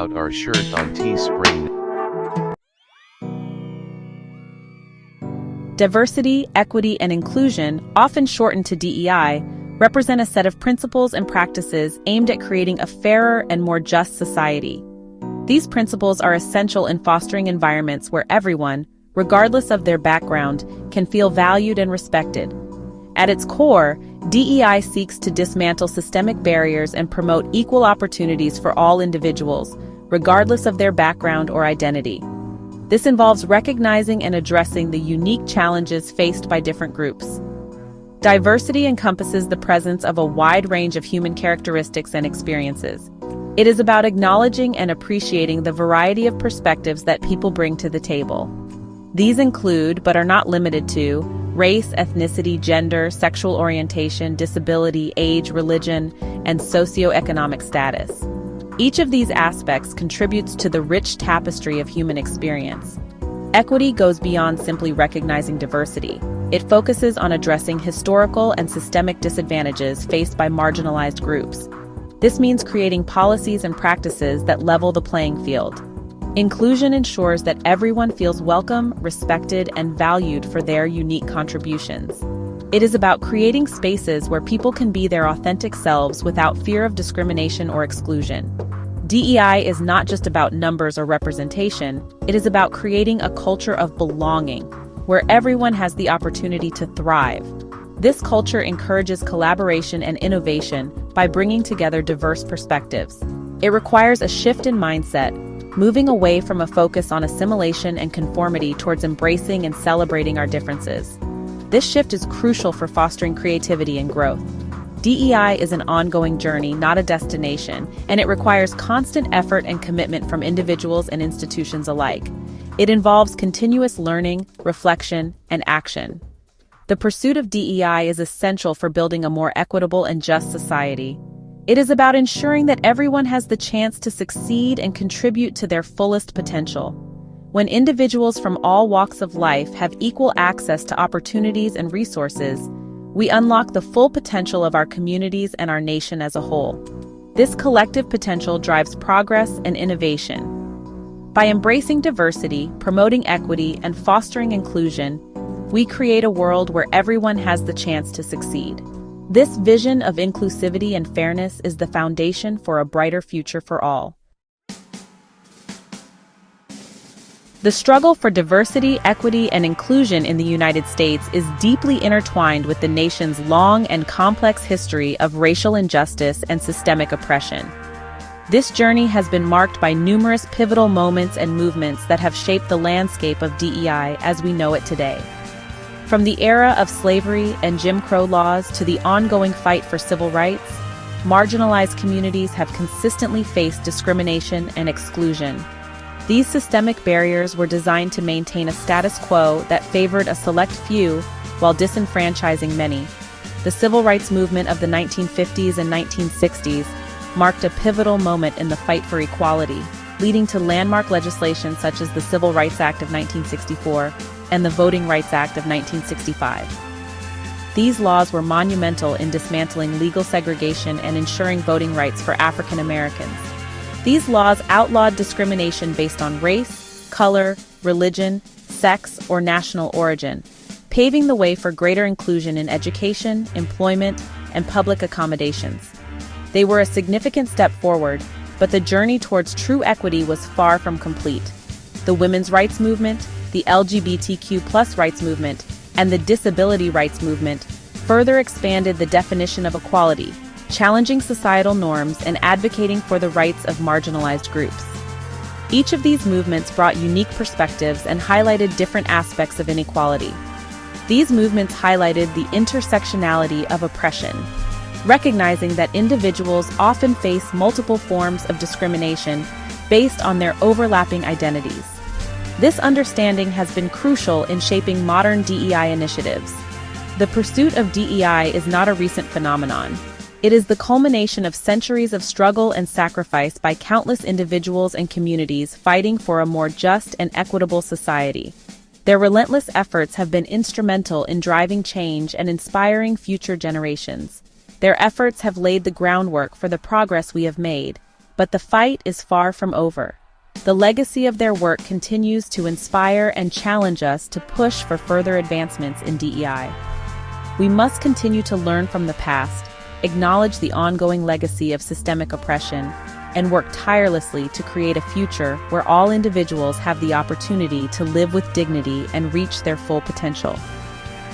out our shirt on Teespring. Diversity, equity, and inclusion, often shortened to DEI, represent a set of principles and practices aimed at creating a fairer and more just society. These principles are essential in fostering environments where everyone, regardless of their background, can feel valued and respected. At its core, DEI seeks to dismantle systemic barriers and promote equal opportunities for all individuals, regardless of their background or identity. This involves recognizing and addressing the unique challenges faced by different groups. Diversity encompasses the presence of a wide range of human characteristics and experiences. It is about acknowledging and appreciating the variety of perspectives that people bring to the table. These include, but are not limited to, race, ethnicity, gender, sexual orientation, disability, age, religion, and socioeconomic status. Each of these aspects contributes to the rich tapestry of human experience. Equity goes beyond simply recognizing diversity. It focuses on addressing historical and systemic disadvantages faced by marginalized groups. This means creating policies and practices that level the playing field. Inclusion ensures that everyone feels welcome, respected, and valued for their unique contributions. It is about creating spaces where people can be their authentic selves without fear of discrimination or exclusion. DEI is not just about numbers or representation, it is about creating a culture of belonging, where everyone has the opportunity to thrive. This culture encourages collaboration and innovation by bringing together diverse perspectives. It requires a shift in mindset, moving away from a focus on assimilation and conformity towards embracing and celebrating our differences. This shift is crucial for fostering creativity and growth. DEI is an ongoing journey, not a destination, and it requires constant effort and commitment from individuals and institutions alike. It involves continuous learning, reflection, and action. The pursuit of DEI is essential for building a more equitable and just society. It is about ensuring that everyone has the chance to succeed and contribute to their fullest potential. When individuals from all walks of life have equal access to opportunities and resources, we unlock the full potential of our communities and our nation as a whole. This collective potential drives progress and innovation. By embracing diversity, promoting equity, and fostering inclusion, we create a world where everyone has the chance to succeed. This vision of inclusivity and fairness is the foundation for a brighter future for all. The struggle for diversity, equity, and inclusion in the United States is deeply intertwined with the nation's long and complex history of racial injustice and systemic oppression. This journey has been marked by numerous pivotal moments and movements that have shaped the landscape of DEI as we know it today. From the era of slavery and Jim Crow laws to the ongoing fight for civil rights, marginalized communities have consistently faced discrimination and exclusion. These systemic barriers were designed to maintain a status quo that favored a select few while disenfranchising many. The civil rights movement of the 1950s and 1960s marked a pivotal moment in the fight for equality, leading to landmark legislation such as the Civil Rights Act of 1964 and the Voting Rights Act of 1965. These laws were monumental in dismantling legal segregation and ensuring voting rights for African Americans. These laws outlawed discrimination based on race, color, religion, sex, or national origin, paving the way for greater inclusion in education, employment, and public accommodations. They were a significant step forward, but the journey towards true equity was far from complete. The women's rights movement, the LGBTQ+ rights movement, and the disability rights movement further expanded the definition of equality, challenging societal norms and advocating for the rights of marginalized groups. Each of these movements brought unique perspectives and highlighted different aspects of inequality. These movements highlighted the intersectionality of oppression, recognizing that individuals often face multiple forms of discrimination based on their overlapping identities. This understanding has been crucial in shaping modern DEI initiatives. The pursuit of DEI is not a recent phenomenon. It is the culmination of centuries of struggle and sacrifice by countless individuals and communities fighting for a more just and equitable society. Their relentless efforts have been instrumental in driving change and inspiring future generations. Their efforts have laid the groundwork for the progress we have made, But the fight is far from over. The legacy of their work continues to inspire and challenge us to push for further advancements in DEI. We must continue to learn from the past, acknowledge the ongoing legacy of systemic oppression, and work tirelessly to create a future where all individuals have the opportunity to live with dignity and reach their full potential.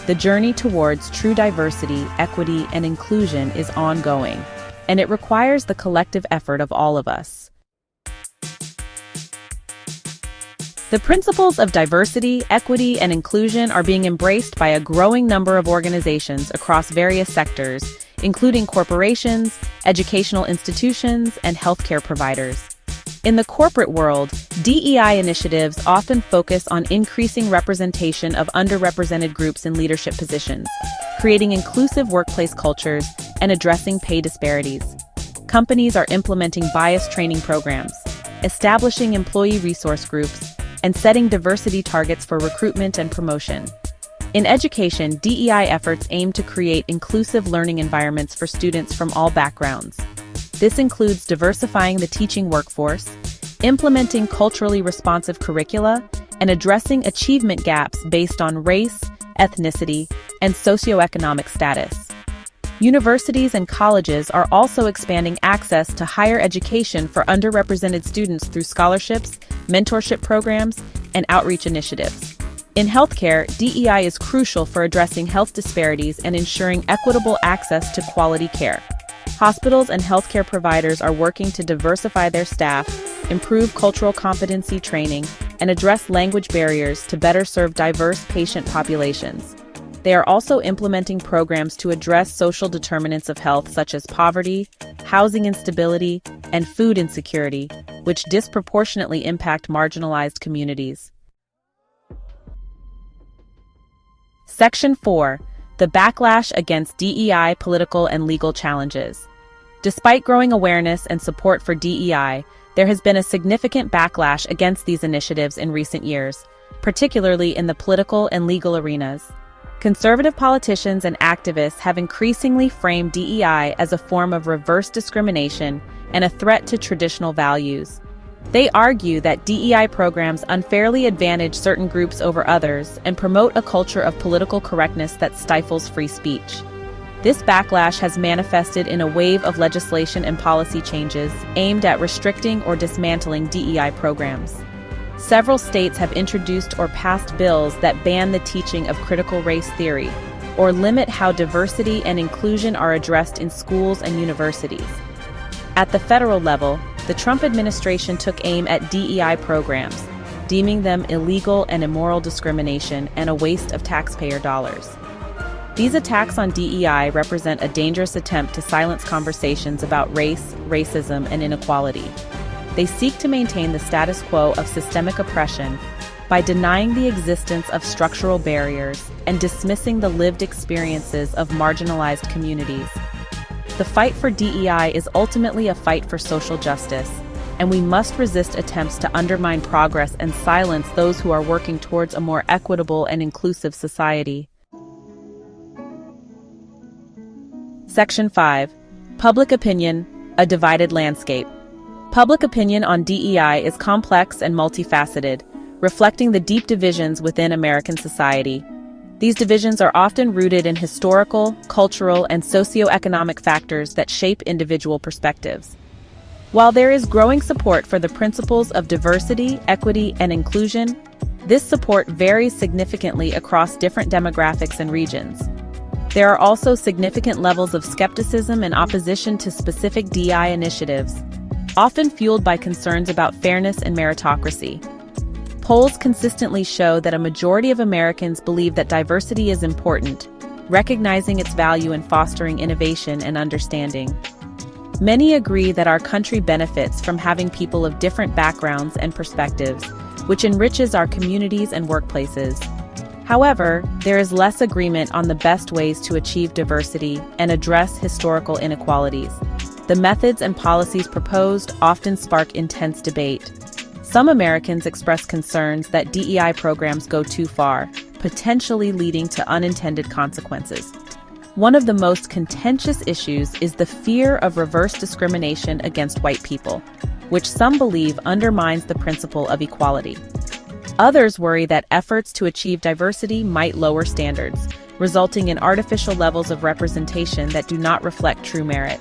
The journey towards true diversity, equity, and inclusion is ongoing, and it requires the collective effort of all of us. The principles of diversity, equity, and inclusion are being embraced by a growing number of organizations across various sectors, including corporations, educational institutions, and healthcare providers. In the corporate world, DEI initiatives often focus on increasing representation of underrepresented groups in leadership positions, creating inclusive workplace cultures, and addressing pay disparities. Companies are implementing bias training programs, establishing employee resource groups, and setting diversity targets for recruitment and promotion. In education, DEI efforts aim to create inclusive learning environments for students from all backgrounds. This includes diversifying the teaching workforce, implementing culturally responsive curricula, and addressing achievement gaps based on race, ethnicity, and socioeconomic status. Universities and colleges are also expanding access to higher education for underrepresented students through scholarships, mentorship programs, and outreach initiatives. In healthcare, DEI is crucial for addressing health disparities and ensuring equitable access to quality care. Hospitals and healthcare providers are working to diversify their staff, improve cultural competency training, and address language barriers to better serve diverse patient populations. They are also implementing programs to address social determinants of health such as poverty, housing instability, and food insecurity, which disproportionately impact marginalized communities. Section 4. The backlash against DEI political and legal challenges. Despite growing awareness and support for DEI, there has been a significant backlash against these initiatives in recent years, particularly in the political and legal arenas. Conservative politicians and activists have increasingly framed DEI as a form of reverse discrimination and a threat to traditional values. They argue that DEI programs unfairly advantage certain groups over others and promote a culture of political correctness that stifles free speech. This backlash has manifested in a wave of legislation and policy changes aimed at restricting or dismantling DEI programs. Several states have introduced or passed bills that ban the teaching of critical race theory, or limit how diversity and inclusion are addressed in schools and universities. At the federal level, the Trump administration took aim at DEI programs, deeming them illegal and immoral discrimination and a waste of taxpayer dollars. These attacks on DEI represent a dangerous attempt to silence conversations about race, racism, and inequality. They seek to maintain the status quo of systemic oppression by denying the existence of structural barriers and dismissing the lived experiences of marginalized communities. The fight for DEI is ultimately a fight for social justice, and we must resist attempts to undermine progress and silence those who are working towards a more equitable and inclusive society. Section 5. Public opinion, a divided landscape. Public opinion on DEI is complex and multifaceted, reflecting the deep divisions within American society. These divisions are often rooted in historical, cultural, and socioeconomic factors that shape individual perspectives. While there is growing support for the principles of diversity, equity, and inclusion, this support varies significantly across different demographics and regions. There are also significant levels of skepticism and opposition to specific DEI initiatives, often fueled by concerns about fairness and meritocracy. Polls consistently show that a majority of Americans believe that diversity is important, recognizing its value in fostering innovation and understanding. Many agree that our country benefits from having people of different backgrounds and perspectives, which enriches our communities and workplaces. However, there is less agreement on the best ways to achieve diversity and address historical inequalities. The methods and policies proposed often spark intense debate. Some Americans express concerns that DEI programs go too far, potentially leading to unintended consequences. One of the most contentious issues is the fear of reverse discrimination against white people, which some believe undermines the principle of equality. Others worry that efforts to achieve diversity might lower standards, resulting in artificial levels of representation that do not reflect true merit.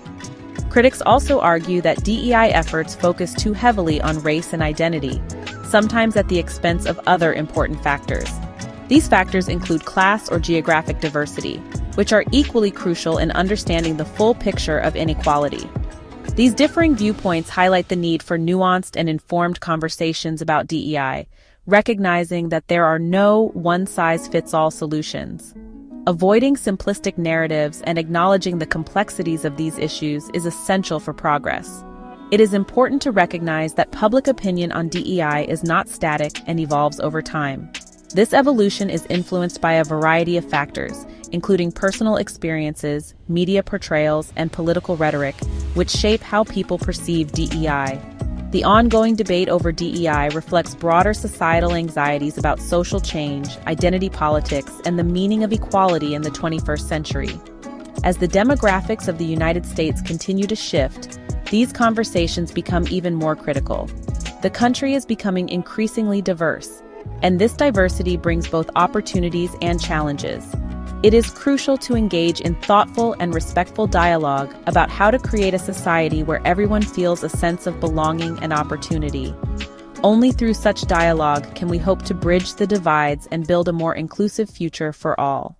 Critics also argue that DEI efforts focus too heavily on race and identity, sometimes at the expense of other important factors. These factors include class or geographic diversity, which are equally crucial in understanding the full picture of inequality. These differing viewpoints highlight the need for nuanced and informed conversations about DEI, recognizing that there are no one-size-fits-all solutions. Avoiding simplistic narratives and acknowledging the complexities of these issues is essential for progress. It is important to recognize that public opinion on DEI is not static and evolves over time. This evolution is influenced by a variety of factors, including personal experiences, media portrayals, and political rhetoric, which shape how people perceive DEI. The ongoing debate over DEI reflects broader societal anxieties about social change, identity politics, and the meaning of equality in the 21st century. As the demographics of the United States continue to shift, these conversations become even more critical. The country is becoming increasingly diverse, and this diversity brings both opportunities and challenges. It is crucial to engage in thoughtful and respectful dialogue about how to create a society where everyone feels a sense of belonging and opportunity. Only through such dialogue can we hope to bridge the divides and build a more inclusive future for all.